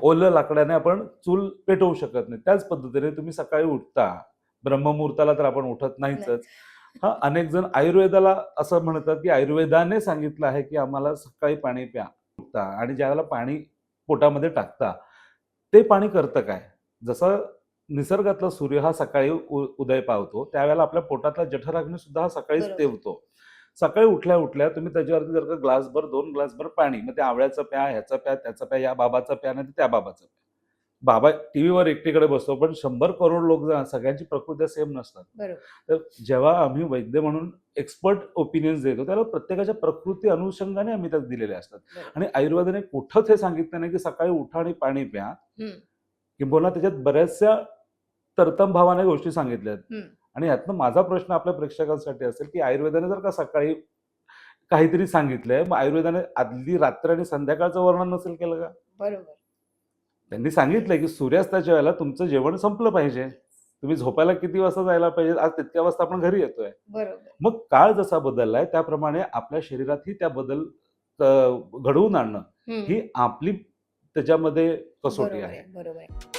ओलं लाकडाने आपण चूल पेटवू शकत नाही. त्याच पद्धतीने तुम्ही सकाळी उठता, ब्रह्ममुहूर्ताला तर आपण उठत नाहीच. नाही. अनेक जण आयुर्वेदाला असं म्हणतात, की आयुर्वेदाने सांगितलं आहे, की आम्हाला सकाळी पाणी प्या. उठता आणि ज्यावेळेला पाणी पोटामध्ये टाकता, ते पाणी करतं काय? जसं निसर्गातला सूर्य हा सकाळी उदय पावतो, त्यावेळेला आपल्या पोटातला जठराग्नी सुद्धा हा सकाळीच बरोबर. तेवतो. सकाळी उठल्या-उठल्या तुम्ही त्याच्यावरती जर का ग्लासभर, 2 ग्लासभर पाणी, मग ते आवळ्याचं प्या, ह्याचं प्या, त्याचं प्या, या बाबाचं प्या, नाही तर त्या बाबाचं प्या. बाबा टीव्हीवर एकटीकडे बसतो, पण 100 करोड लोक सगळ्यांची प्रकृती सेम नसतात. बरोबर. तर जेव्हा आम्ही वैद्य म्हणून एक्सपर्ट ओपिनियन्स देतो, त्याला प्रत्येकाच्या प्रकृती अनुषंगाने आम्ही त्यात दिलेले असतात. बरोबर. आणि आयुर्वेदाने कुठंच हे सांगितलं नाही, की सकाळी उठा आणि पाणी प्या. हं. किंबहुना त्याच्यात बऱ्याचशा तरतमभावाने गोष्टी सांगितल्या आहेत. हं. आणि ह्यातनं माझा प्रश्न आपल्या प्रेक्षकांसाठी असेल, की आयुर्वेदाने जर का सकाळी काहीतरी सांगितलंय, मग आयुर्वेदाने आदली रात्र आणि संध्याकाळचं वर्णन नसेल केलं का? बरोबर. त्यांनी सांगितलंय, की सूर्यास्ताच्या वेळेला तुमचं जेवण संपलं पाहिजे. तुम्ही झोपायला किती वाजता जायला पाहिजे? आज तितक्या वाजता आपण घरी येतोय. बरोबर. मग काळ जसा बदललाय त्याप्रमाणे आपल्या शरीरातही त्या बदल घडवून आणणं हं. ही आपली त्याच्यामध्ये कसोटी बरोबर आहे. आहे, बरोबर आहे.